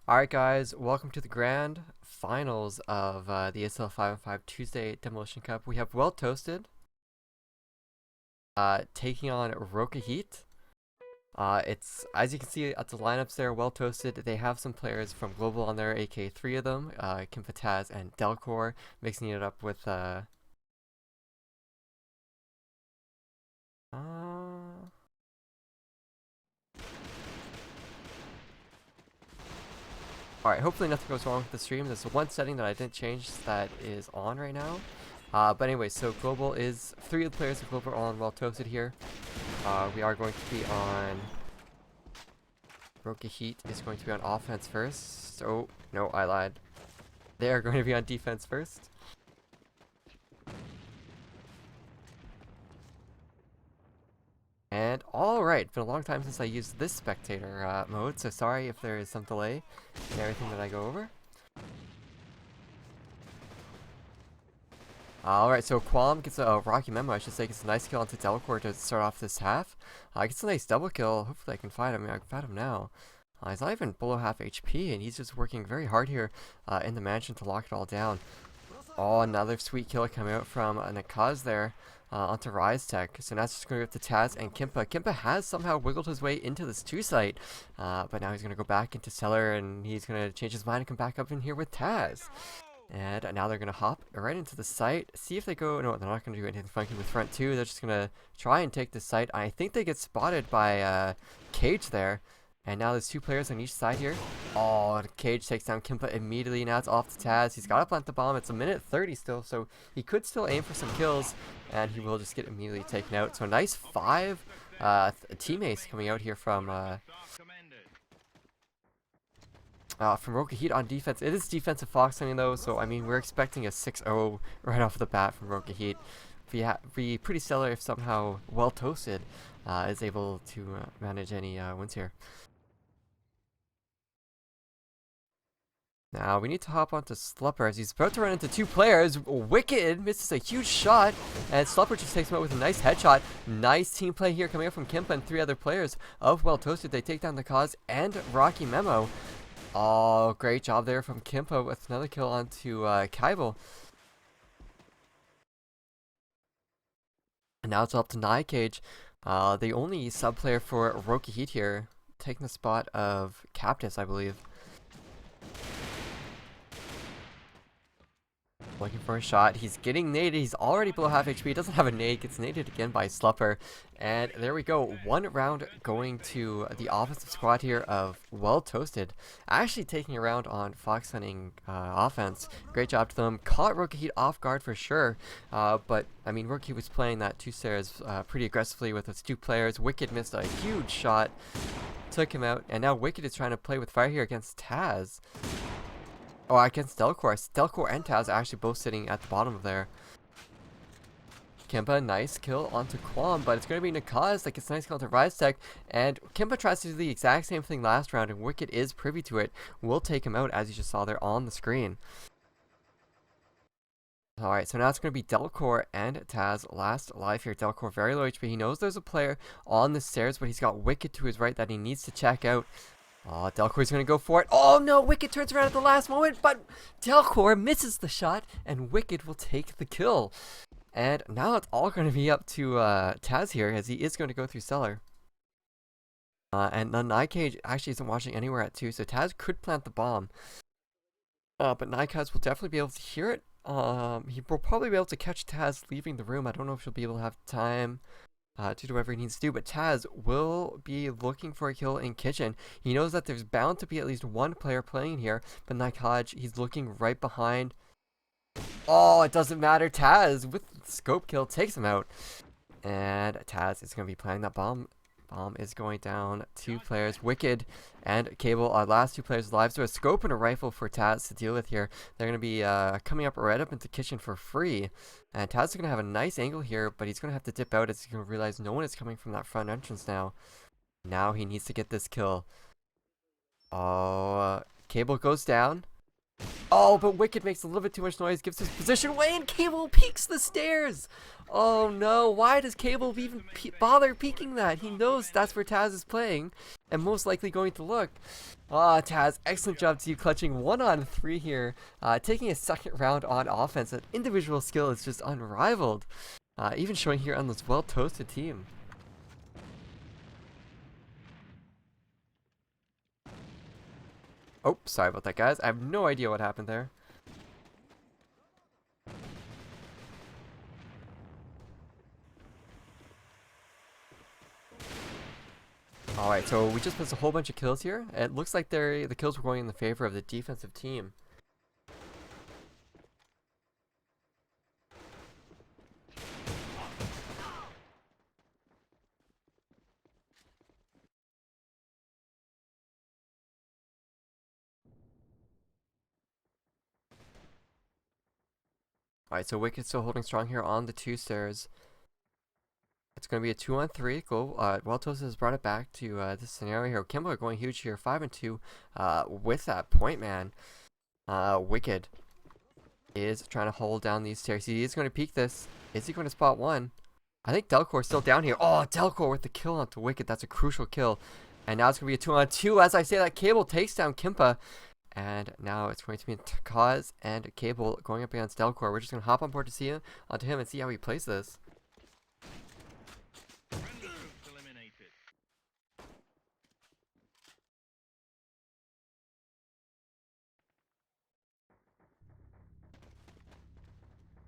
Alright guys, welcome to the grand finals of the ESL 5-on-5 Tuesday Demolition Cup. We have wellToasted taking on RokaHeat. It's, as you can see at the lineups there, wellToasted, they have some players from Global on there, aka 3 of them, Kimpa, Taz, and Delcor, mixing it up with Alright, hopefully nothing goes wrong with the stream. There's one setting that I didn't change that is on right now. But anyway, so Global is, 3 of the players of Global are on wellToasted here. We are going to be on, RokaHeat is going to be on offense first. Oh, no, I lied. They are going to be on defense first. And alright, it's been a long time since I used this spectator mode, so sorry if there is some delay in everything that I go over. Alright, so Qualm gets a Rocky Memo, I should say, gets a nice kill onto Delcor to start off this half. Gets a nice double kill, hopefully I can find him. I can find him now. He's not even below half HP, and he's just working very hard here in the mansion to lock it all down. Oh, another sweet kill coming out from Nakaz there onto Rise Tech. So now it's just going to go to Taz and Kimpa. Kimpa has somehow wiggled his way into this 2 site, but now he's going to go back into Cellar, and he's going to change his mind and come back up in here with Taz. And now they're going to hop right into the site, see if they go. No, they're not going to do anything funky with front 2. They're just going to try and take the site. I think they get spotted by Cage there. And now there's 2 players on each side here. Oh, Cage takes down Kimpa immediately. Now it's off to Taz. He's got to plant the bomb. It's a minute 30 still, so he could still aim for some kills. And he will just get immediately taken out. So a nice 5 teammates coming out here from RokaHeat on defense. It is defensive foxing though, so I mean we're expecting a 6-0 right off the bat from RokaHeat. Be pretty stellar if somehow wellToasted is able to manage any wins here. Now we need to hop onto Slupper as he's about to run into 2 players. Wicked misses a huge shot, and Slupper just takes him out with a nice headshot. Nice team play here coming out from Kimpa and 3 other players of wellToasted. They take down the Cause and Rocky Memo. Oh, great job there from Kimpa with another kill onto Kaivel. And now it's up to Cage, the only sub player for RokaHeat here, taking the spot of Captus, I believe. Looking for a shot. He's getting naded. He's already below half HP. He doesn't have a nade. Gets naded again by Slupper. And there we go. 1 round going to the offensive squad here of wellToasted. Actually taking a round on Fox Hunting offense. Great job to them. Caught RokaHeat off guard for sure. But, I mean, RokaHeat was playing that 2 stairs pretty aggressively with its 2 players. Wicked missed a huge shot. Took him out. And now Wicked is trying to play with fire here against Taz. Oh, against Delcor. Delcor and Taz are actually both sitting at the bottom of there. Kimpa, nice kill onto Qualm, but it's going to be Nakaz that gets a nice kill onto Rise Tech. And Kimpa tries to do the exact same thing last round, and Wicked is privy to it. We'll take him out, as you just saw there on the screen. Alright, so now it's going to be Delcor and Taz last life here. Delcor very low HP. He knows there's a player on the stairs, but he's got Wicked to his right that he needs to check out. Oh, Delcor's going to go for it. Oh, no, Wicked turns around at the last moment, but Delcor misses the shot, and Wicked will take the kill. And now it's all going to be up to Taz here, as he is going to go through Cellar. And the Cage actually isn't watching anywhere at 2, so Taz could plant the bomb. But Nikaz will definitely be able to hear it. He will probably be able to catch Taz leaving the room. I don't know if he'll be able to have time to do whatever he needs to do, but Taz will be looking for a kill in kitchen. He knows that there's bound to be at least 1 player playing here, but Nikaj, he's looking right behind. Oh, it doesn't matter. Taz with the scope kill takes him out, and Taz is going to be playing that bomb. Bomb is going down. 2 players, Wicked and Cable, our last 2 players alive. So a scope and a rifle for Taz to deal with here. They're going to be coming up right up into kitchen for free. And Taz is going to have a nice angle here, but he's going to have to dip out as he's going to realize no one is coming from that front entrance now. Now he needs to get this kill. Oh, Cable goes down. Oh, but Wicked makes a little bit too much noise, gives his position away, and Cable peeks the stairs. Oh no, why does Cable even bother peeking that? He knows that's where Taz is playing. and most likely going to look. Ah, Taz, excellent job to you clutching 1-on-3 here, taking a second round on offense. That individual skill is just unrivaled, even showing here on this well-toasted team. Oh, sorry about that, guys. I have no idea what happened there. Alright, so we just missed a whole bunch of kills here. It looks like the kills were going in the favor of the defensive team. Alright, so Wicked still holding strong here on the 2 stairs. It's going to be a 2-on-3 goal. wellToasted has brought it back to this scenario here. Kimbo going huge here, 5-2 with that point, man. Wicked is trying to hold down these stairs. He is going to peek this. Is he going to spot one? I think Delcore's still down here. Oh, Delcore with the kill onto Wicked. That's a crucial kill. And now it's going to be a 2-on-2. As I say that, Cable takes down Kimpa. And now it's going to be Kaz and Cable going up against Delcore. We're just going to hop on board to see him, onto him and see how he plays this.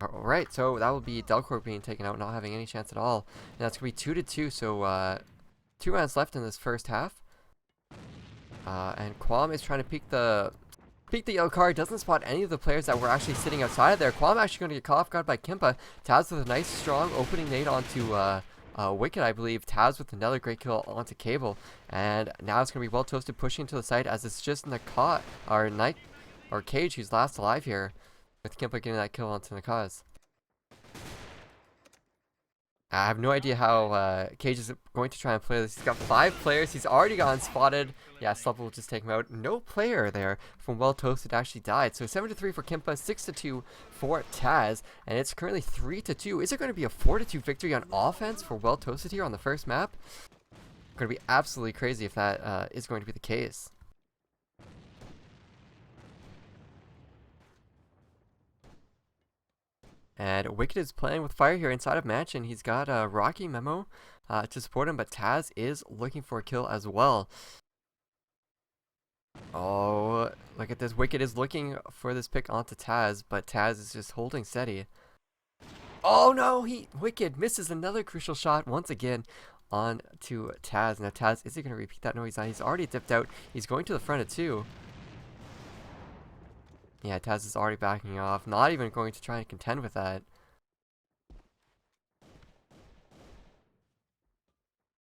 Alright, so that will be Delcore being taken out, not having any chance at all. And that's going to be 2-2, so 2 rounds left in this first half. And Quam is trying to peek the yellow card, doesn't spot any of the players that were actually sitting outside of there. Quam actually going to get caught off guard by Kimpa. Taz with a nice strong opening nade onto Wicked, I believe. Taz with another great kill onto Cable. And now it's going to be wellToasted pushing to the side as it's just Nakat, or Cage, who's last alive here. With Kimpa getting that kill onto Nakaz. I have no idea how Cage is going to try and play this. He's got 5 players. He's already gotten spotted. Yeah, Slupper will just take him out. No player there from wellToasted actually died. So 7-3 for Kimpa, 6-2 for Taz. And it's currently 3-2. Is it going to be a 4-2 victory on offense for wellToasted here on the first map? It's going to be absolutely crazy if that is going to be the case. And Wicked is playing with fire here inside of Mansion. He's got a Rocky Memo to support him, but Taz is looking for a kill as well. Oh, look at this. Wicked is looking for this pick onto Taz, but Taz is just holding steady. Oh no, Wicked misses another crucial shot once again on to Taz. Now Taz, is he going to repeat that? No, he's not. He's already dipped out. He's going to the front of 2. Yeah, Taz is already backing off. Not even going to try and contend with that.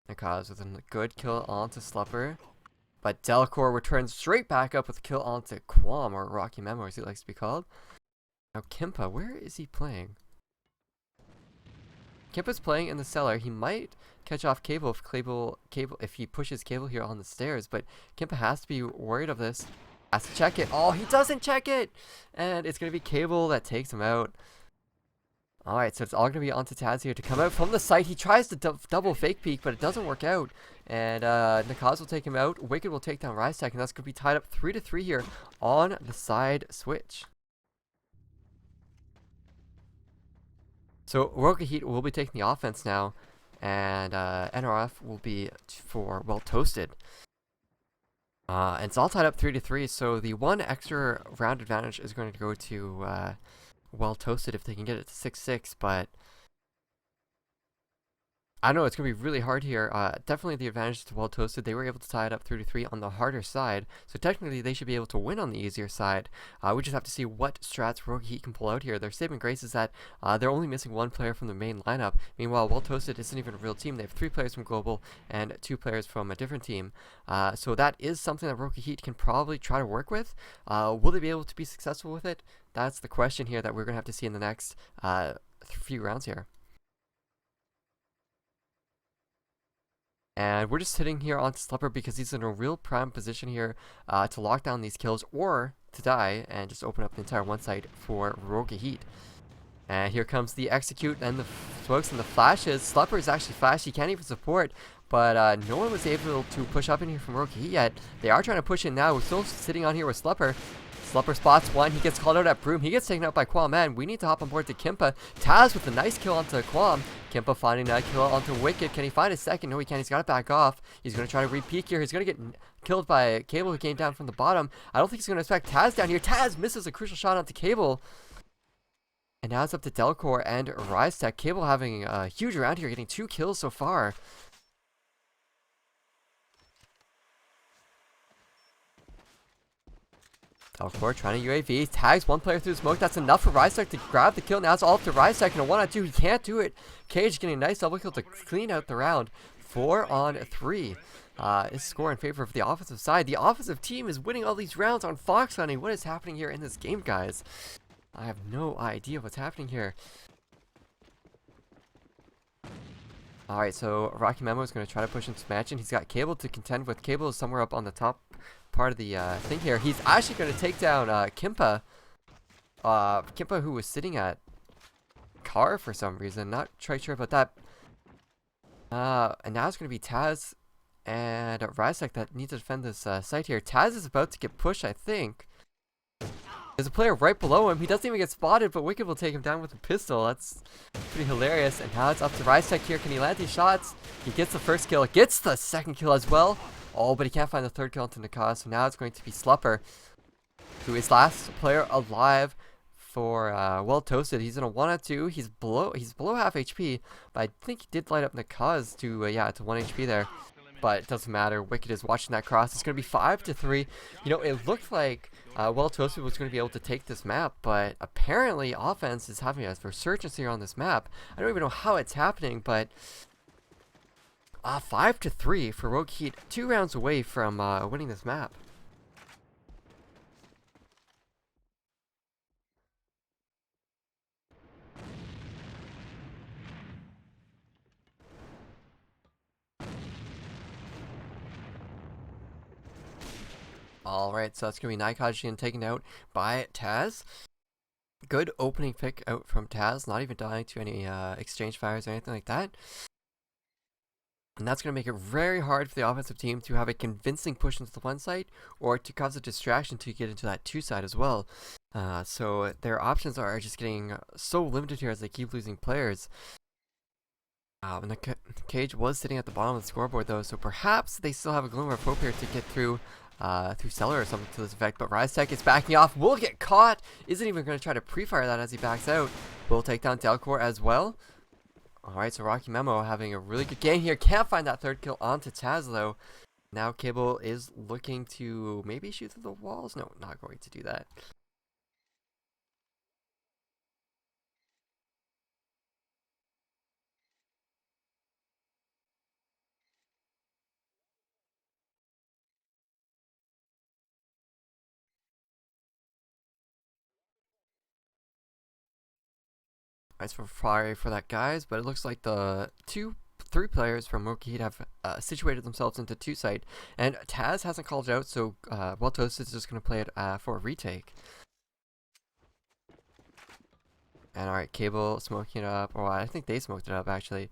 Nakaz with a good kill onto Slupper. But Delcore returns straight back up with a kill onto Quam, or Rocky Memo as he likes to be called. Now Kimpa, where is he playing? Kimpa's playing in the cellar. He might catch off Cable if he pushes Cable here on the stairs, but Kimpa has to be worried of this. Has to check it. Oh, he doesn't check it! And it's going to be Cable that takes him out. Alright, so it's all going to be onto Taz here to come out from the site. He tries to double fake peek, but it doesn't work out. And Nakaz will take him out. Wicked will take down Rystek, and that's going to be tied up 3-3 here on the side switch. So RokaHeat will be taking the offense now, and NRF will be for wellToasted. And it's all tied up 3-3, so the 1 extra round advantage is going to go to wellToasted if they can get it to 6-6, but I don't know, it's going to be really hard here. Definitely the advantage to wellToasted. They were able to tie it up 3-3 on the harder side, so technically they should be able to win on the easier side. We just have to see what strats RokaHeat can pull out here. Their saving grace is that they're only missing 1 player from the main lineup. Meanwhile, wellToasted isn't even a real team. They have 3 players from Global and 2 players from a different team. So that is something that RokaHeat can probably try to work with. Will they be able to be successful with it? That's the question here that we're going to have to see in the next few rounds here. And we're just sitting here on Slupper because he's in a real prime position here to lock down these kills or to die and just open up the entire 1 site for RokaHeat. And here comes the execute and the smokes and the flashes. Slupper is actually flashed. He can't even support, But no one was able to push up in here from RokaHeat yet. They are trying to push in now. We're still sitting on here with Slupper. Slupper spots one. He gets called out at Broom. He gets taken out by Quam. Man, we need to hop on board to Kimpa. Taz with a nice kill onto Quam. Kimpa finding that kill onto Wicked. Can he find a second? No, he can't. He's got to back off. He's going to try to re-peek here. He's going to get killed by Cable, who came down from the bottom. I don't think he's going to expect Taz down here. Taz misses a crucial shot onto Cable. And now it's up to Delcor and RiseTech. Cable having a huge round here, getting 2 kills so far. Delcor trying to UAV, tags one player through the smoke. That's enough for RiseTech to grab the kill. Now it's all up to RiseTech in a 1-on-2. He can't do it. Cage getting a nice double kill to clean out the round. 4-on-3. Is score in favor of the offensive side. The offensive team is winning all these rounds on Fox Hunting. What is happening here in this game, guys? I have no idea what's happening here. Alright, so Rocky Memo is going to try to push into match, and he's got Cable to contend with. Cable is somewhere up on the top part of the thing here. He's actually going to take down Kimpa. Kimpa, who was sitting at Car for some reason. Not quite sure about that. And now it's going to be Taz and RiseTech that need to defend this site here. Taz is about to get pushed, I think. There's a player right below him. He doesn't even get spotted, but Wicked will take him down with a pistol. That's pretty hilarious. And now it's up to RiseTech here. Can he land these shots? He gets the first kill. Gets the second kill as well. Oh, but he can't find the third kill into Nakaz. So now it's going to be Slupper, who is last player alive for wellToasted. He's in a 1-on-2. He's below half HP, but I think he did light up Nakaz to to 1 HP there. But it doesn't matter. Wicked is watching that cross. It's going to be 5-3. You know, it looked like wellToasted was going to be able to take this map, but apparently offense is having a resurgence here on this map. I don't even know how it's happening, but 5-3 for RokaHeat. 2 rounds away from winning this map. Alright, so that's going to be Naikajian taken out by Taz. Good opening pick out from Taz, not even dying to any exchange fires or anything like that. And that's going to make it very hard for the offensive team to have a convincing push into the 1 site, or to cause a distraction to get into that 2 site as well. So their options are just getting so limited here as they keep losing players. And the Cage was sitting at the bottom of the scoreboard though, so perhaps they still have a glimmer of hope here to get through Cellar or something to this effect. But RiseTech is backing off, will get caught, isn't even going to try to pre-fire that as he backs out. Will take down Delcor as well. Alright, so Rocky Memo having a really good game here. Can't find that third kill onto Taz though. Now Cable is looking to maybe shoot through the walls. No, not going to do that. Nice for fire for that, guys, but it looks like the 3 players from RokaHeat have situated themselves into 2 site, and Taz hasn't called it out, so wellToasted is just going to play it for a retake. And alright, Cable smoking it up, or I think they smoked it up actually.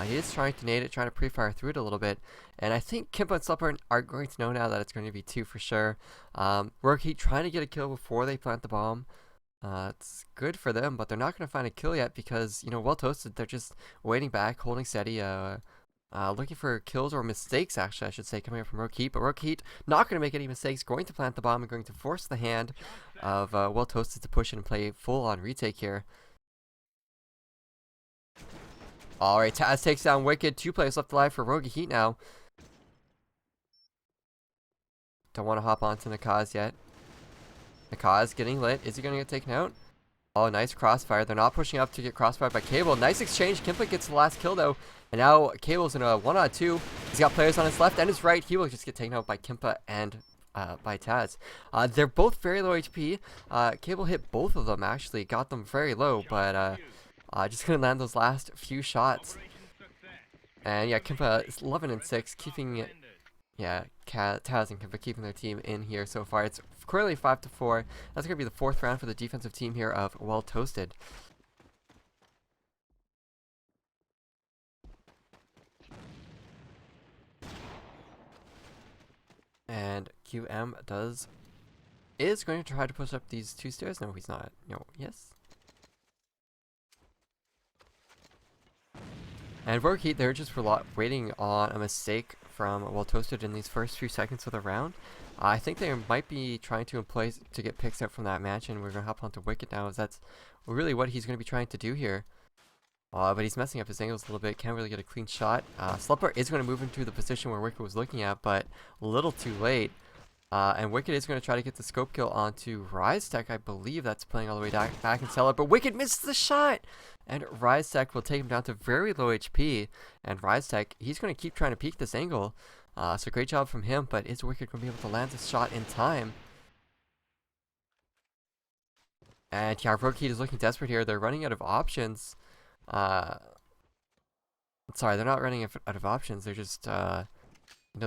He is trying to nade it, trying to pre-fire through it a little bit, and I think Kimpa and Slupper are going to know now that it's going to be 2 for sure. RokaHeat trying to get a kill before they plant the bomb. It's good for them, but they're not going to find a kill yet because, you know, wellToasted, they're just waiting back, holding steady, looking for kills or mistakes, actually, I should say, coming up from RokaHeat. But RokaHeat not going to make any mistakes, going to plant the bomb and going to force the hand of wellToasted to push in and play full-on retake here. Alright, Taz takes down Wicked. 2 players left alive for RokaHeat now. Don't want to hop onto Nakaz yet. Nakaz getting lit. Is he going to get taken out? Oh, nice crossfire. They're not pushing up to get crossfired by Cable. Nice exchange. Kimpa gets the last kill though. And now Cable's in a 1-on-2. He's got players on his left and his right. He will just get taken out by Kimpa and by Taz. They're both very low HP. Cable hit both of them actually. Got them very low, but just going to land those last few shots. And yeah, Kimpa is 11-6, keeping it. Yeah, Taz and Kimpa keeping their team in here so far. It's currently 5-4. That's going to be the 4th round for the defensive team here of wellToasted. QM is going to try to push up these 2 stairs. No, he's not. No, yes. And RokaHeat, they're just waiting on a mistake from wellToasted in these first few seconds of the round. I think they might be trying to employ to get picks out from that mansion. We're going to hop onto Wicked now, as that's really what he's going to be trying to do here. But he's messing up his angles a little bit. Can't really get a clean shot. Slupper is going to move into the position where Wicked was looking at, but a little too late. And Wicked is going to try to get the scope kill onto RiseTech. I believe that's playing all the way back in cellar, but Wicked misses the shot! And RiseTech will take him down to very low HP. And RiseTech, he's going to keep trying to peek this angle. So great job from him, but is Wicked going to be able to land this shot in time? And yeah, RokaHeat is looking desperate here. They're running out of options. Sorry, they're not running out of options. They're just, they're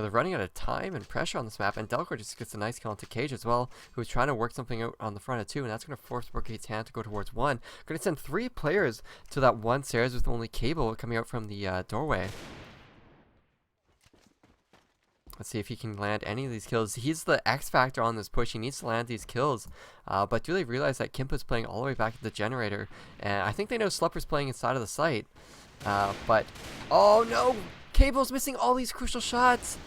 running out of time and pressure on this map. And Delcor just gets a nice kill onto Cage as well, who's trying to work something out on the front of 2, and that's going to force RokaHeat's hand to go towards 1. Going to send 3 players to that 1 stairs with only Cable coming out from the doorway. Let's see if he can land any of these kills. He's the X factor on this push. He needs to land these kills. But do they realize that Kimpa's playing all the way back at the generator? And I think they know Slupper's playing inside of the site. But, oh no! Cable's missing all these crucial shots!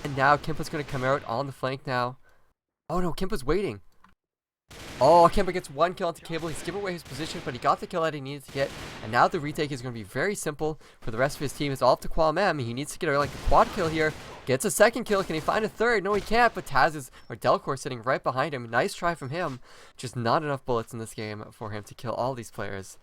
And now Kimpa's going to come out on the flank now. Oh no, Kimpa's waiting. Oh, Kimpa gets 1 kill onto Cable. He's given away his position, but he got the kill that he needed to get. And now the retake is going to be very simple for the rest of his team. It's all up to QM. He needs to get like a quad kill here. Gets a 2nd kill. Can he find a 3rd? No, he can't. But Delcor sitting right behind him. Nice try from him. Just not enough bullets in this game for him to kill all these players.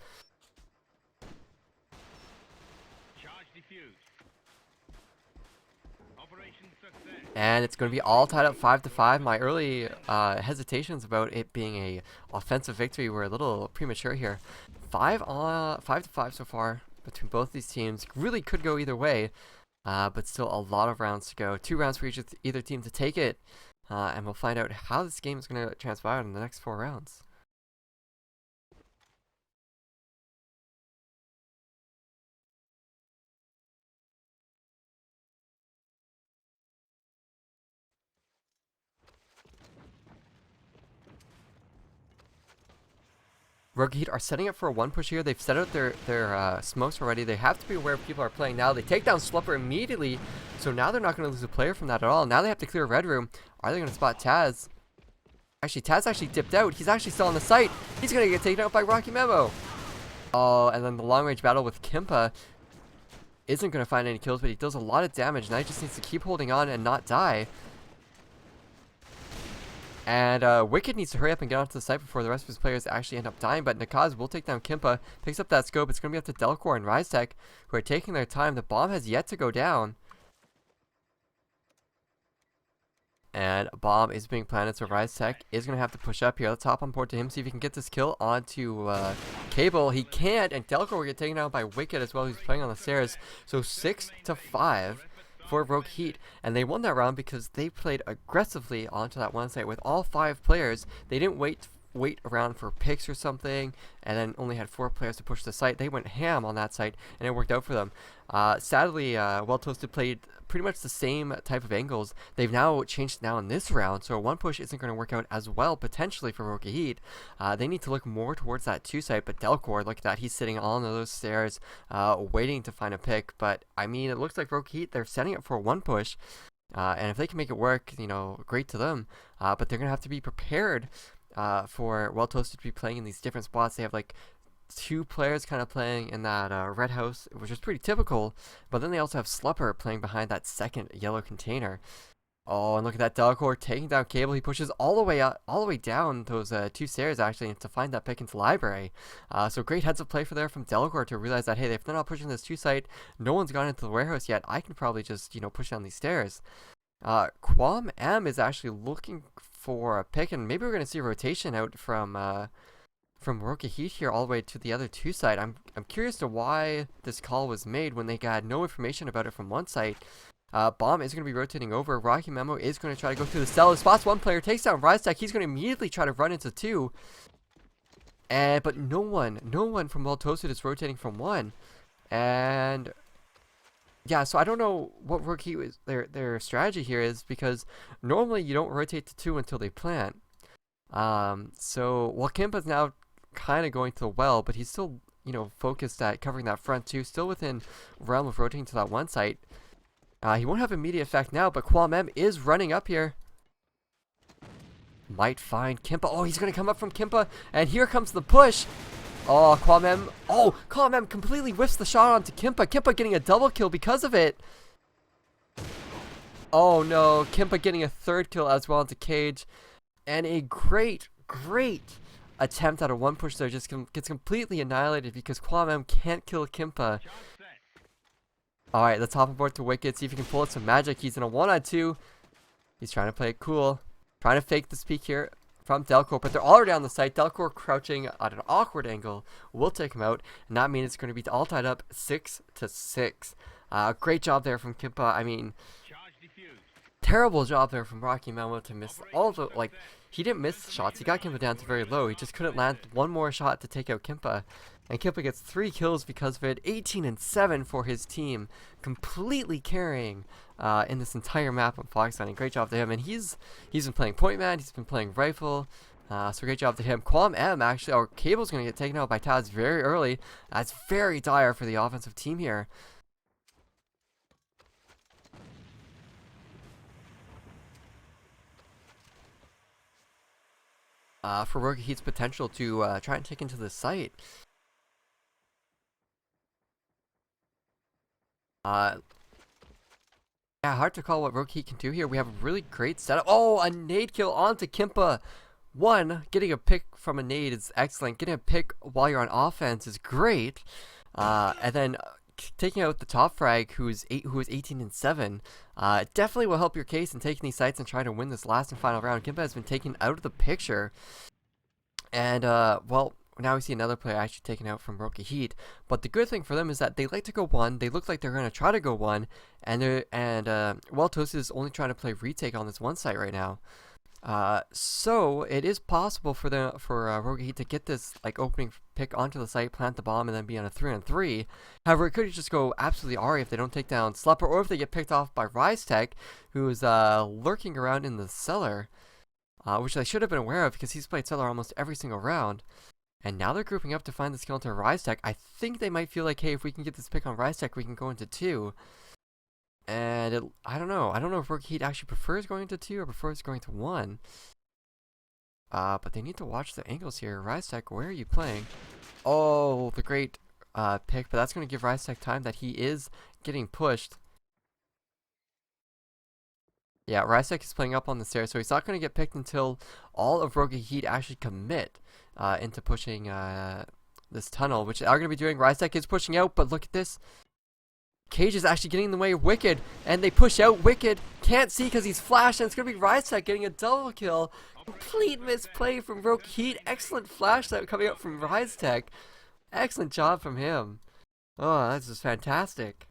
And it's going to be all tied up 5-5. My early hesitations about it being a offensive victory were a little premature here. 5-5 so far between both these teams. Really could go either way, but still a lot of rounds to go. 2 rounds for either team to take it, and we'll find out how this game is going to transpire in the next 4 rounds. RokaHeat are setting up for a 1 push here. They've set out their smokes already. They have to be aware of people are playing now. They take down Slupper immediately, so now they're not going to lose a player from that at all. Now they have to clear Red Room. Are they going to spot Taz? Actually, Taz actually dipped out. He's actually still on the site. He's going to get taken out by Rocky Memo. Oh, and then the long-range battle with Kimpa isn't going to find any kills, but he does a lot of damage. Now he just needs to keep holding on and not die. And Wicked needs to hurry up and get onto the site before the rest of his players actually end up dying. But Nakaz will take down Kimpa, picks up that scope. It's going to be up to Delcor and RiseTech, who are taking their time. The bomb has yet to go down. And a bomb is being planted, so RiseTech is going to have to push up here. Let's hop on board to him, see if he can get this kill onto Cable. He can't, and Delcor will get taken out by Wicked as well, who's playing on the stairs. So 6-5. For RokaHeat, and they won that round because they played aggressively onto that 1 site with all 5 players. They didn't wait around for picks or something, and then only had 4 players to push the site. They went ham on that site, and it worked out for them. Sadly, wellToasted played pretty much the same type of angles. They've now changed now in this round, so a 1 push isn't going to work out as well, potentially, for RokaHeat. They need to look more towards that 2 site, but Delcor, look at that, he's sitting on those stairs, waiting to find a pick. But, I mean, it looks like RokaHeat, they're setting up for a 1 push, and if they can make it work, you know, great to them. But they're going to have to be prepared for wellToasted to be playing in these different spots. They have like 2 players kind of playing in that red house, which is pretty typical, but then they also have Slupper playing behind that 2nd yellow container. Oh, and look at that, Delcor taking down Cable. He pushes all the way up, all the way down those 2 stairs actually to find that pick into library. So great heads up play for there from Delcor to realize that, hey, if they're not pushing this 2 site, no one's gone into the warehouse yet, I can probably just, you know, push down these stairs. QM is actually looking for a pick, and maybe we're going to see a rotation out from RokaHeat here all the way to the other 2 site. I'm curious to why this call was made when they got no information about it from 1 site. Bomb is going to be rotating over. Rocky Memo is going to try to go through the cell. Spots 1 player, takes down RiseTech. He's going to immediately try to run into 2. But no one from wellToasted is rotating from 1. And Yeah, so I don't know what rookie is their strategy here is, because normally you don't rotate to 2 until they plant. So well, Kimpa's now kind of going to the well, but he's still, focused at covering that front too, still within realm of rotating to that one site. He won't have immediate effect now, but Quam M is running up here. Might find Kimpa. Oh, he's going to come up from Kimpa, and here comes the push. Oh, Quam M. Oh, Quam M completely whiffs the shot onto Kimpa. Kimpa getting a double kill because of it. Oh no, Kimpa getting a third kill as well into Cage. And a great attempt at a one push there just gets completely annihilated because Quam M can't kill Kimpa. Alright, let's hop aboard to Wicked, see if he can pull out some magic. He's in a 1-on-2. He's trying to play it cool. Trying to fake this peek here from Delcor, but they're already on the site. Delcor crouching at an awkward angle will take him out, and that means it's going to be all tied up 6-6. Great job there from Kimpa. I mean, terrible job there from Rocky Memo to miss all the, he didn't miss the shots. He got Kimpa down to very low. He just couldn't land one more shot to take out Kimpa. And Kimpa gets 3 kills because of it. 18-7 for his team. Completely carrying in this entire map on Fox Hunting. Great job to him. And he's been playing Point Man. He's been playing Rifle. So great job to him. Quam M, actually, our Cable's going to get taken out by Taz very early. That's very dire for the offensive team here. For RokaHeat's potential to try and take into the site. Yeah, hard to call what RokaHeat can do here. We have a really great setup. Oh, a nade kill onto Kimpa. Getting a pick from a nade is excellent. Getting a pick while you're on offense is great. And then taking out the top frag, who is 18-7, definitely will help your case in taking these sites and trying to win this last and final round. Kimpa has been taken out of the picture. And, well, now we see another player actually taken out from RokaHeat. But the good thing for them is that they like to go 1. They look like they're going to try to go 1. And wellToasted is only trying to play retake on this one site right now. So it is possible for RokaHeat to get this opening pick onto the site, plant the bomb, and then be on a 3-on-3. However, it could just go absolutely Ari if they don't take down Slepper, or if they get picked off by RiseTech, who is lurking around in the cellar. Which they should have been aware of because he's played Cellar almost every single round. And now they're grouping up to find this kill into RiseTech. I think they might feel like, hey, if we can get this pick on RiseTech, we can go into 2. And I don't know. I don't know if RokaHeat actually prefers going into 2 or prefers going to 1. But they need to watch the angles here. RiseTech, where are you playing? Oh, the great pick. But that's going to give RiseTech time that he is getting pushed. Yeah, RiseTech is playing up on the stairs, so he's not going to get picked until all of RokaHeat actually commit into pushing this tunnel, which they are going to be doing. RiseTech is pushing out, but look at this. Cage is actually getting in the way of Wicked, and they push out. Wicked can't see because he's flashed, and it's going to be RiseTech getting a double kill. Complete misplay from RokaHeat. Excellent flash coming out from RiseTech. Excellent job from him. Oh, that's just fantastic.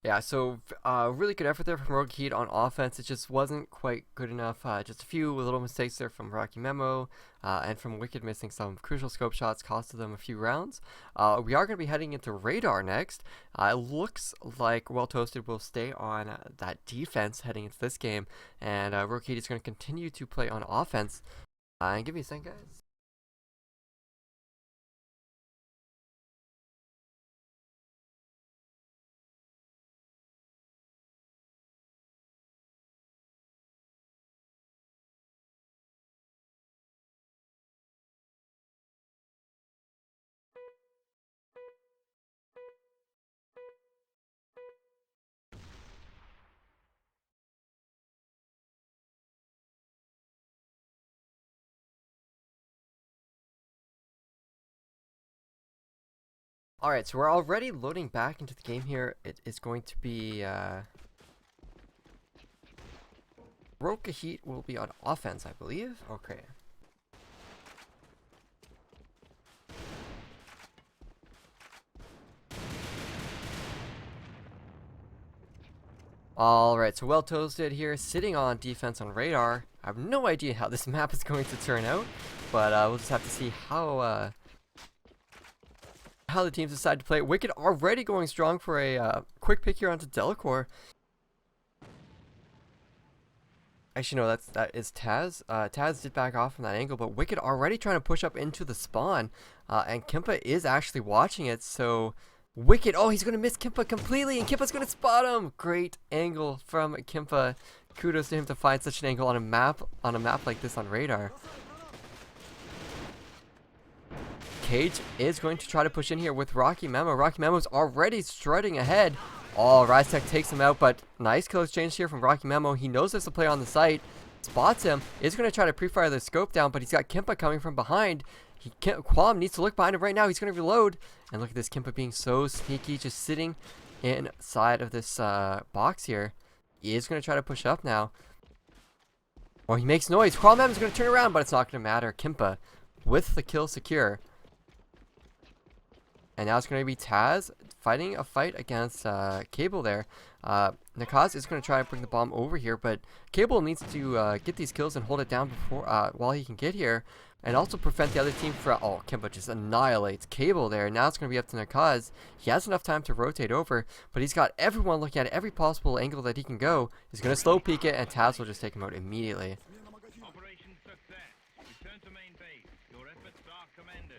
Yeah, so really good effort there from RokaHeat on offense. It just wasn't quite good enough. Just a few little mistakes there from Rocky Memo and from Wicked missing some crucial scope shots, costed them a few rounds. We are going to be heading into Radar next. It looks like wellToasted will stay on that defense heading into this game, and RokaHeat is going to continue to play on offense. And give me a second, guys. Alright, so we're already loading back into the game here. It is going to be, RokaHeat will be on offense, I believe. Okay. Alright, so wellToasted here, sitting on defense on radar. I have no idea how this map is going to turn out, but we'll just have to see how the teams decide to play it. Wicked already going strong for a quick pick here onto Delacour. Actually, no, that is Taz. Taz did back off from that angle, but Wicked already trying to push up into the spawn, and Kimpa is actually watching it, so Wicked, oh, he's going to miss Kimpa completely, and Kimpa's going to spot him. Great angle from Kimpa. Kudos to him to find such an angle on a map like this on radar. Cage is going to try to push in here with Rocky Memo. Rocky Memo's already strutting ahead. Oh, RiseTech takes him out, but nice kill exchange here from Rocky Memo. He knows there's a player on the site, spots him, is going to try to pre-fire the scope down, but he's got Kimpa coming from behind. Qualm needs to look behind him right now. He's going to reload. And look at this Kimpa being so sneaky, just sitting inside of this box here. He is going to try to push up now. Oh, he makes noise. Qualm is going to turn around, but it's not going to matter. Kimpa with the kill secure. And now it's going to be Taz fighting a fight against Cable there. Nakaz is going to try to bring the bomb over here, but Cable needs to get these kills and hold it down before while he can get here. And also prevent the other team from... Oh, Kimpa just annihilates Cable there. Now it's going to be up to Nakaz. He has enough time to rotate over, but he's got everyone looking at every possible angle that he can go. He's going to slow peek it, and Taz will just take him out immediately. Operation success. Return to main base. Your efforts are commended.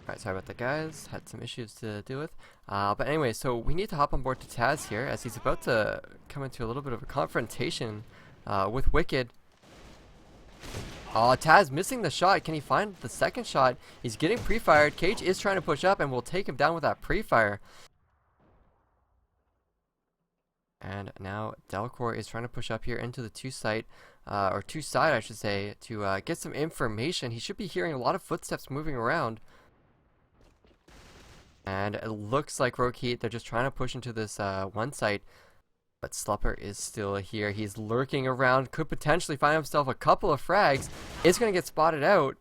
Alright, sorry about that, guys. Had some issues to deal with. But anyway, so we need to hop on board to Taz here, as he's about to come into a little bit of a confrontation with Wicked. Oh, Taz missing the shot. Can he find the second shot? He's getting pre-fired. Cage is trying to push up, and we'll take him down with that pre-fire. And now Delacour is trying to push up here into the two-side, or two-side, I should say, to get some information. He should be hearing a lot of footsteps moving around. And it looks like RokaHeat, they're just trying to push into this one site. But Slupper is still here. He's lurking around, could potentially find himself a couple of frags. Is going to get spotted out.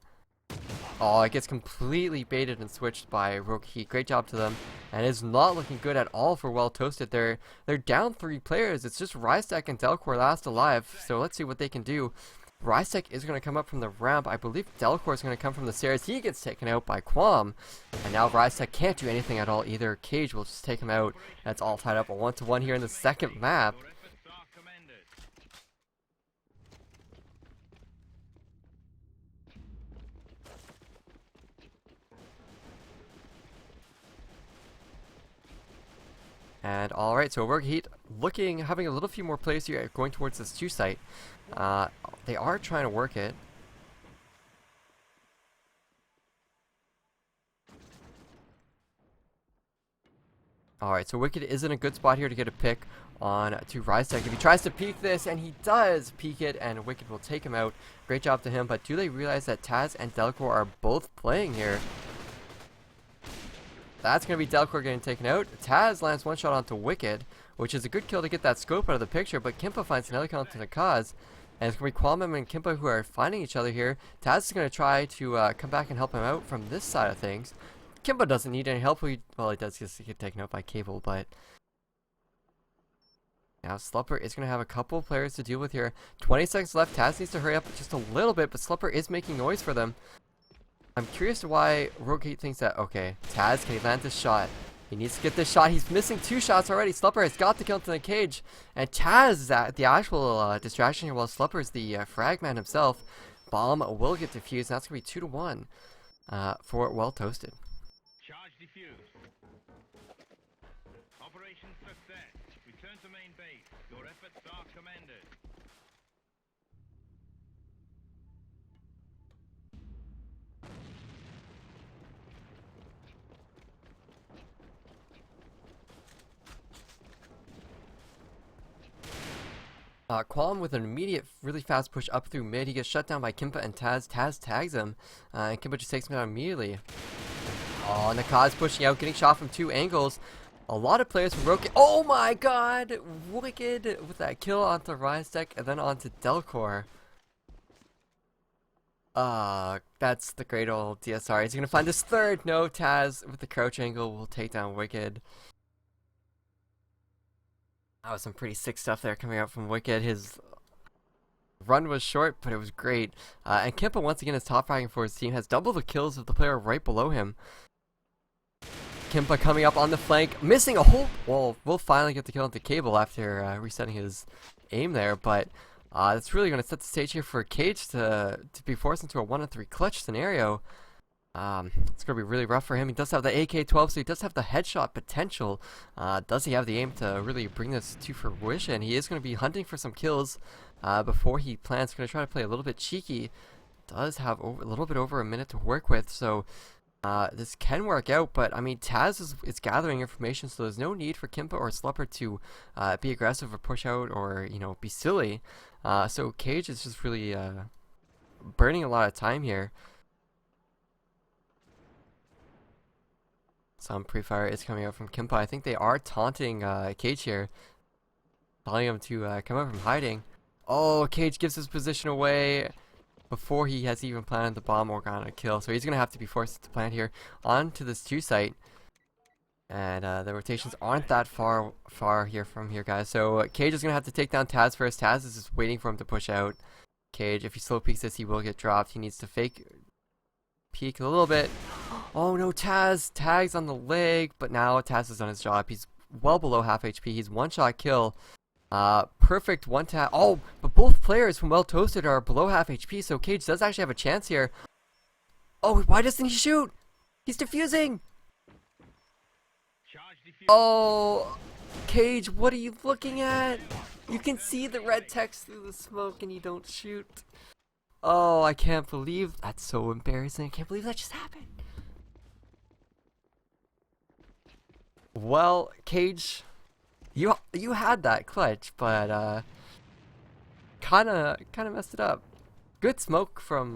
Oh, it gets completely baited and switched by RokaHeat. Great job to them. And it's not looking good at all for wellToasted. They're down 3 players. It's just RiseTech and Delacour last alive. So let's see what they can do. RiseTech is going to come up from the ramp. I believe Delacour is going to come from the stairs. He gets taken out by Quam. And now RiseTech can't do anything at all either. Cage will just take him out. That's all tied up a 1-to-1 here in the second map. And alright, so RokaHeat having a little few more players here going towards this 2 site. They are trying to work it. Alright, so Wicked is in a good spot here to get a pick on to RiseTech. If he tries to peek this, and he does peek it, and Wicked will take him out. Great job to him, but do they realize that Taz and Delacour are both playing here? That's going to be Delacour getting taken out. Taz lands one shot onto Wicked, which is a good kill to get that scope out of the picture, but Kimpa finds another kill onto Nakaz. And it's going to be Qualmem and Kimpa who are finding each other here. Taz is going to try to come back and help him out from this side of things. Kimpa doesn't need any help. Well, he does just get taken out by Cable, but... Now Slupper is going to have a couple of players to deal with here. 20 seconds left. Taz needs to hurry up just a little bit, but Slupper is making noise for them. I'm curious to why RokaHeat thinks that, okay, Taz, can he land this shot? He needs to get this shot. He's missing 2 shots already. Slupper has got the kill into the cage. And Taz is at the actual distraction here while Slupper is the fragman himself. Bomb will get defused. And that's going to be 2-to-1 for wellToasted. Charge defused. Operation success. Return to main base. Your efforts are commended. Qualm with an immediate, really fast push up through mid. He gets shut down by Kimpa and Taz. Taz tags him, and Kimpa just takes him down immediately. Oh, Nakaz pushing out, getting shot from 2 angles. A lot of players from Roka. Oh my god! Wicked with that kill onto Rystek and then onto Delcor. That's the great old DSR. He's gonna find his third. No, Taz with the crouch angle will take down Wicked. That was some pretty sick stuff there coming out from Wicked. His run was short, but it was great. And Kimpa once again is top fragging for his team. Has double the kills of the player right below him. Kimpa coming up on the flank, missing a whole. Well, we'll finally get the kill into Cable after resetting his aim there, but that's really going to set the stage here for Cage to be forced into a 1-3 clutch scenario. It's going to be really rough for him. He does have the AK-12, so he does have the headshot potential. Does he have the aim to really bring this to fruition? He is going to be hunting for some kills before he plans. Going to try to play a little bit cheeky. Does have a little bit over a minute to work with, so this can work out. But I mean, Taz is gathering information, so there's no need for Kimpa or Slupper to be aggressive or push out or be silly. So Cage is just really burning a lot of time here. Some pre-fire is coming out from Kimpa. I think they are taunting Cage here, telling him to come out from hiding. Oh, Cage gives his position away before he has even planted the bomb or gotten a kill. So he's going to have to be forced to plant here onto this 2 site. And the rotations aren't that far here from here, guys. So Cage is going to have to take down Taz first. Taz is just waiting for him to push out. Cage, if he slow peeks this, he will get dropped. He needs to fake peek a little bit. Oh no, Taz tags on the leg, but now Taz has done his job. He's well below half HP. He's 1-shot kill. Perfect 1-tap. Oh, but both players from wellToasted are below half HP, so Cage does actually have a chance here. Oh, why doesn't he shoot? He's defusing. Oh, Cage, what are you looking at? You can see the red text through the smoke and you don't shoot. Oh, I can't believe that's so embarrassing. I can't believe that just happened. Well, Cage, you had that clutch, but kind of messed it up. Good smoke from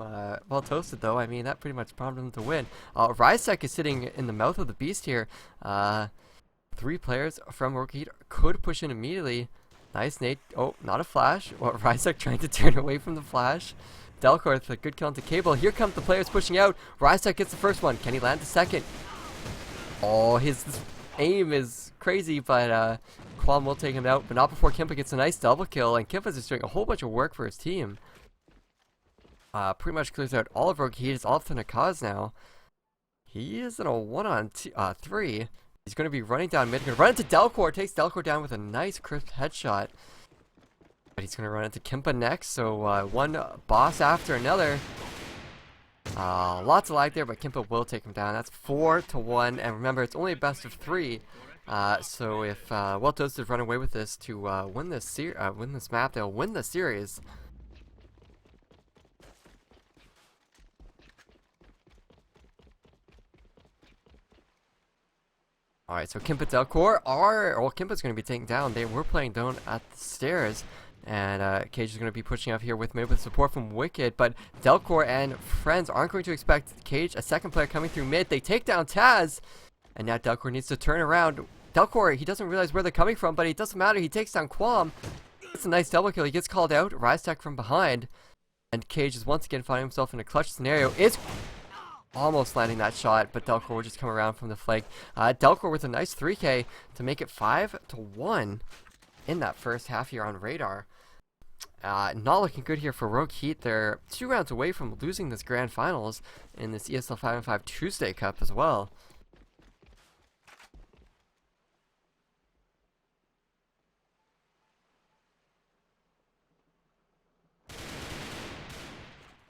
wellToasted though. I mean, that pretty much prompted him to win. Rystek is sitting in the mouth of the beast here. 3 players from RokaHeat could push in immediately. Nice nade. Oh, not a flash. Well, Rystek trying to turn away from the flash. Delcor with a good kill into Cable. Here come the players pushing out. Rystek gets the first one. Can he land the second? Oh, his aim is crazy, but Qualm will take him out, but not before Kimpa gets a nice double kill, and Kimpa's just doing a whole bunch of work for his team. Pretty much clears out all of RokaHeat. It's all up to Nakaz now. He is in a 1-on-3. He's going to be running down mid. Going to run into Delcor. Takes Delcor down with a nice crisp headshot. But he's going to run into Kimpa next. So one boss after another. Lots of lag there, but Kimpa will take him down. That's 4-1. And remember, it's only a best of 3. So if wellToasted run away with this to win this map, they'll win the series. Alright, so Kimpa Delcor Kimpa's going to be taken down. They were playing down at the stairs. And Cage is going to be pushing up here with mid with support from Wicked. But Delcor and friends aren't going to expect Cage, a second player coming through mid. They take down Taz. And now Delcor needs to turn around. Delcor, he doesn't realize where they're coming from, but it doesn't matter. He takes down Qualm. It's a nice double kill. He gets called out. Rystek from behind. And Cage is once again finding himself in a clutch scenario. It's almost landing that shot, but Delcor will just come around from the flank. Delcor with a nice 3K to make it 5-1 in that first half here on Radar. Not looking good here for RokaHeat. They're 2 rounds away from losing this grand finals in this ESL 5-on-5 Tuesday Cup as well.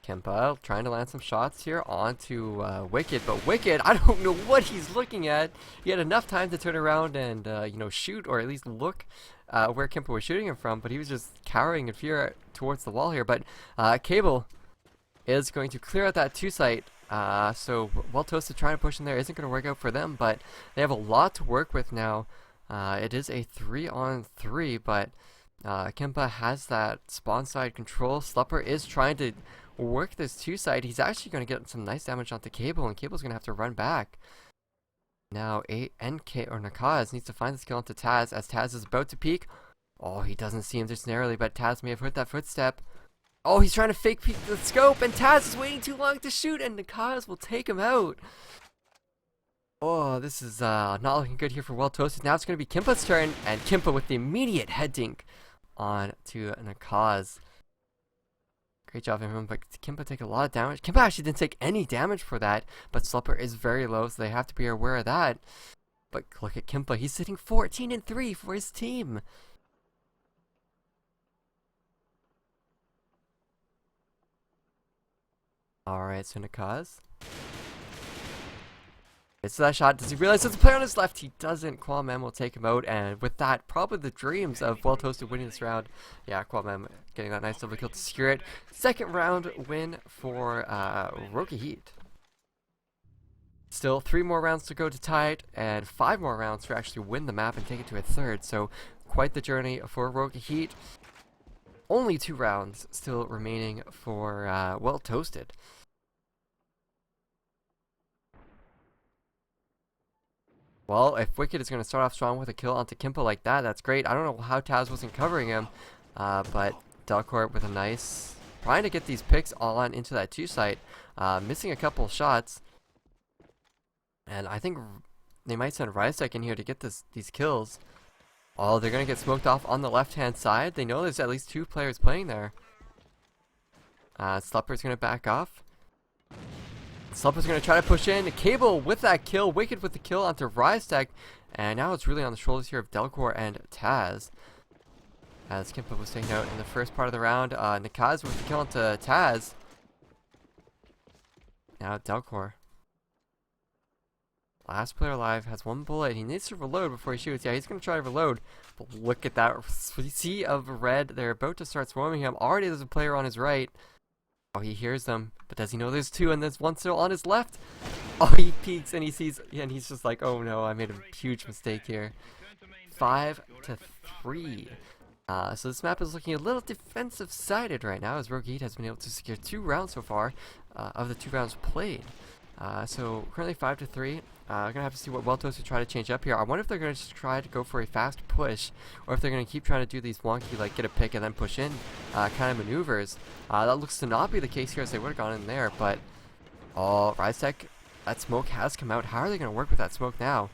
Kimpa trying to land some shots here onto Wicked, but Wicked, I don't know what he's looking at. He had enough time to turn around and shoot, or at least look where Kimpa was shooting him from, but he was just cowering in fear towards the wall here. But Cable is going to clear out that 2 site. So wellToasted trying to push in there isn't going to work out for them, but they have a lot to work with now. It is a 3-on-3, but Kempa has that spawn side control. Slupper is trying to work this 2 side. He's actually going to get some nice damage onto Cable, and Cable's going to have to run back. Now, Nakaz needs to find this kill onto Taz as Taz is about to peek. Oh, he doesn't see him just narrowly, but Taz may have hurt that footstep. Oh, he's trying to fake peek the scope, and Taz is waiting too long to shoot, and Nakaz will take him out. Oh, this is not looking good here for wellToasted. Now it's going to be Kimpa's turn, and Kimpa with the immediate head dink on to Nakaz. Great job of him, but Kimpa take a lot of damage. Kimpa actually didn't take any damage for that, but Slupper is very low, so they have to be aware of that. But look at Kimpa, he's sitting 14-3 for his team. Alright, so Nakaz. It's that shot. Does he realize there's a player on his left? He doesn't. Qualmem will take him out, and with that, probably the dreams of wellToasted winning this round. Yeah, Qualmem getting that nice double kill to secure it. Second round win for RokaHeat. Still 3 more rounds to go to tie it, and 5 more rounds to actually win the map and take it to a third. So quite the journey for RokaHeat. Only 2 rounds still remaining for wellToasted. Well, if Wicked is going to start off strong with a kill onto Kimpa like that, that's great. I don't know how Taz wasn't covering him, but Delcourt with a nice... trying to get these picks all on into that 2 site, missing a couple shots. And I think they might send Rysek in here to get these kills. Oh, they're going to get smoked off on the left-hand side. They know there's at least 2 players playing there. Slupper's going to back off. Slupper's going to try to push in. Cable with that kill. Wicked with the kill onto Rysek. And now it's really on the shoulders here of Delcourt and Taz. As Kimpa was taken out in the first part of the round. Nakaz with the kill onto Taz. Now Delcourt. Last player alive, has 1 bullet. He needs to reload before he shoots. Yeah, he's going to try to reload. But look at that sea of red. They're about to start swarming him. Already there's a player on his right. Oh, he hears them. But does he know there's 2 and there's 1 still on his left? Oh, he peeks and he sees, and he's just like, oh no, I made a huge mistake here. 5-3. So this map is looking a little defensive-sided right now, as RokaHeat has been able to secure 2 rounds so far of the 2 rounds played. So currently 5-3. I'm gonna have to see what wellToasted try to change up here. I wonder if they're gonna just try to go for a fast push, or if they're gonna keep trying to do these wonky, like get a pick and then push in kind of maneuvers. That looks to not be the case here, as they would have gone in there. But oh, Rysek, that smoke has come out. How are they gonna work with that smoke now?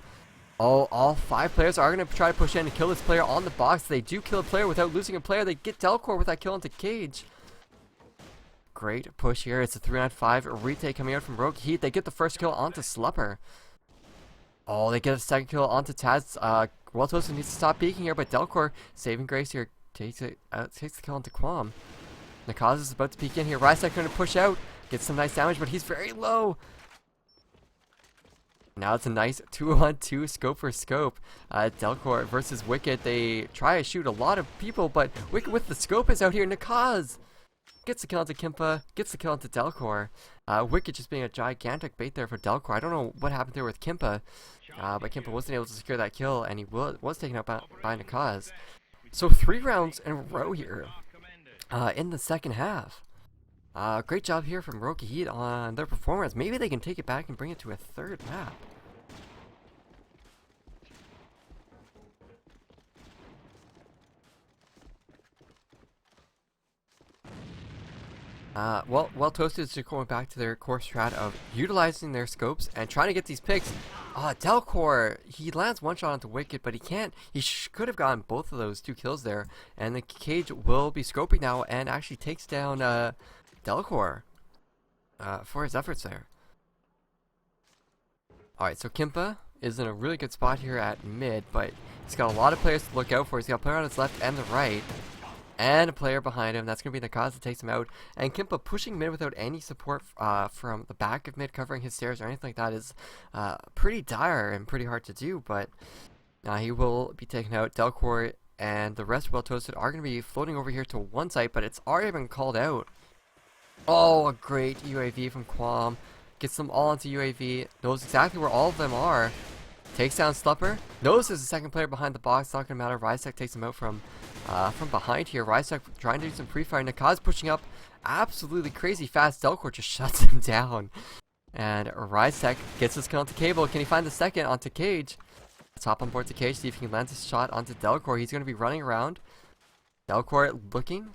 Oh, all 5 players are gonna try to push in and kill this player on the box. They do kill a player without losing a player. They get Delcourt with that kill into Cage. Great push here. It's a 3-on-5 retake coming out from RokaHeat. They get the first kill onto Slupper. Oh, they get a second kill onto Taz. wellToasted needs to stop peeking here, but Delcourt, saving grace here, takes the kill onto Quam. Nakaz is about to peek in here. Rysek going to push out, gets some nice damage, but he's very low. Now it's a nice 2-on-2 scope for scope. Delcourt versus Wicked. They try to shoot a lot of people, but Wicked with the scope is out here. Nakaz gets the kill onto Kimpa, gets the kill onto Delcourt. Wicked just being a gigantic bait there for Delcourt. I don't know what happened there with Kimpa, but Kimpa wasn't able to secure that kill, and he was taken out by Nakaz. So 3 rounds in a row here in the second half. Great job here from RokaHeat on their performance. Maybe they can take it back and bring it to a third map. Well, wellToasted is just going back to their core strat of utilizing their scopes and trying to get these picks. Delcourt, he lands 1 shot onto Wicked, but he can't. He could have gotten both of those 2 kills there, and the Cage will be scoping now and actually takes down Delcourt for his efforts there. Alright, so Kimpa is in a really good spot here at mid, but he's got a lot of players to look out for. He's got a player on his left and the right, and a player behind him. That's going to be the cause that takes him out. And Kimpa pushing mid without any support from the back of mid, covering his stairs or anything like that, is pretty dire and pretty hard to do, but he will be taken out. Delcourt and the rest of wellToasted are going to be floating over here to 1 site, but it's already been called out. Oh, a great UAV from Quam. Gets them all into UAV. Knows exactly where all of them are. Takes down Slupper. Knows there's a second player behind the box. Not gonna matter. Rysek takes him out from behind here. Rysek trying to do some pre-fire. Nakaz pushing up. Absolutely crazy fast. Delcor just shuts him down. And Rysek gets his kill onto Cable. Can he find the second onto Cage? Let's hop on board to Cage. See if he can land his shot onto Delcor. He's gonna be running around. Delcor looking.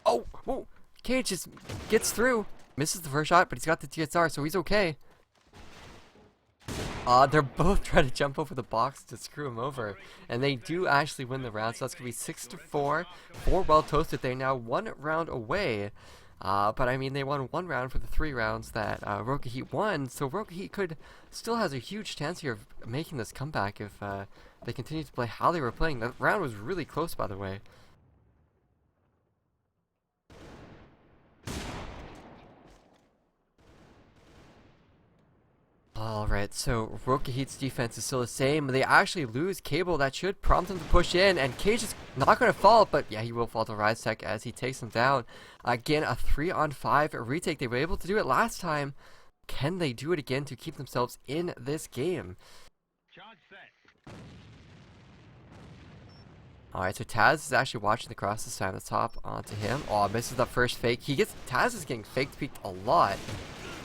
Oh, whoa. Cage just gets through. Misses the first shot, but he's got the TSR, so he's okay. They're both trying to jump over the box to screw him over. And they do actually win the round, so that's going to be 6-4 for wellToasted. They're now 1 round away. But I mean, they won 1 round for the 3 rounds that RokaHeat won. So RokaHeat still has a huge chance here of making this comeback if they continue to play how they were playing. That round was really close, by the way. Alright, so RokaHeat's defense is still the same. They actually lose Cable. That should prompt him to push in. And Cage is not going to fall, but yeah, he will fall to Rysek as he takes him down. Again, a 3-on-5 retake. They were able to do it last time. Can they do it again to keep themselves in this game? Charge set. Alright, so Taz is actually watching the cross this time. Let's hop onto him. Oh, misses that first fake. Taz is getting faked peeked a lot.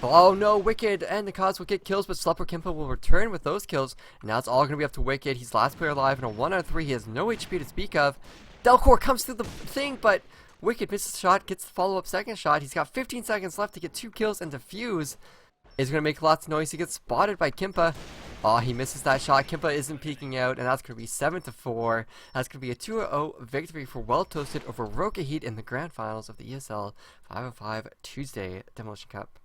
Oh no, Wicked and Nakaz will get kills, but Slupper Kimpa will return with those kills. And now it's all going to be up to Wicked. He's last player alive in a 1-on-3. He has no HP to speak of. Delcor comes through the thing, but Wicked misses the shot, gets the follow-up second shot. He's got 15 seconds left to get 2 kills and defuse. He's going to make lots of noise. He gets spotted by Kimpa. Oh, he misses that shot. Kimpa isn't peeking out, and that's going to be 7-4. That's going to be a 2-0 victory for wellToasted over RokaHeat in the grand finals of the ESL 5-on-5 Tuesday Demolition Cup.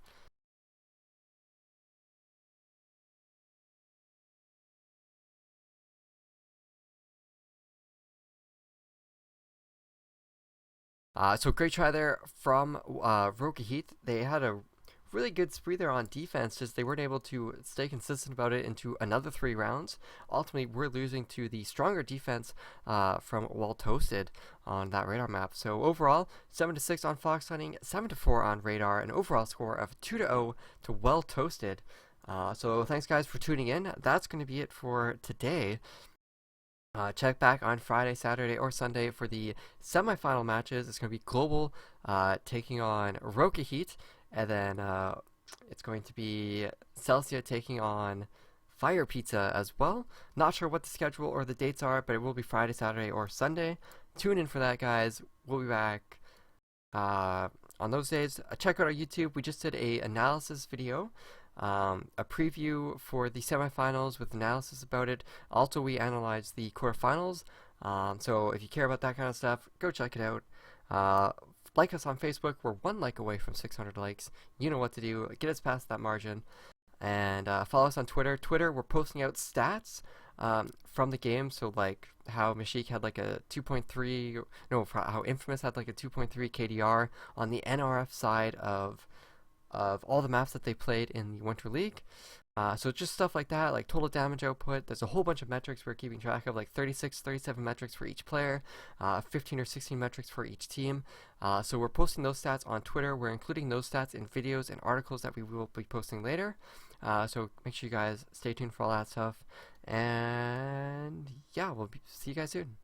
So great try there from RokaHeat. They had a really good spree there on defense, just they weren't able to stay consistent about it into another 3 rounds. Ultimately, we're losing to the stronger defense from wellToasted on that radar map. So overall, 7-6 on Fox Hunting, 7-4 on radar, an overall score of 2-0 to wellToasted. So thanks guys for tuning in. That's going to be it for today. Check back on Friday, Saturday, or Sunday for the semifinal matches. It's going to be Global taking on RokaHeat, and then it's going to be Celsia taking on Fire Pizza as well. Not sure what the schedule or the dates are, but it will be Friday, Saturday, or Sunday. Tune in for that, guys. We'll be back on those days. Check out our YouTube. We just did a analysis video. A preview for the semifinals with analysis about it. Also, we analyzed the quarterfinals. So if you care about that kind of stuff, go check it out. Like us on Facebook. We're 1 like away from 600 likes. You know what to do. Get us past that margin. And follow us on Twitter. We're posting out stats from the game. So like how Mashik had like a 2.3, no, how Infamous had like a 2.3 KDR on the NRF side of all the maps that they played in the Winter League. So just stuff like that, like total damage output. There's a whole bunch of metrics we're keeping track of, like 36, 37 metrics for each player, 15 or 16 metrics for each team. So we're posting those stats on Twitter. We're including those stats in videos and articles that we will be posting later. So make sure you guys stay tuned for all that stuff. And yeah, see you guys soon.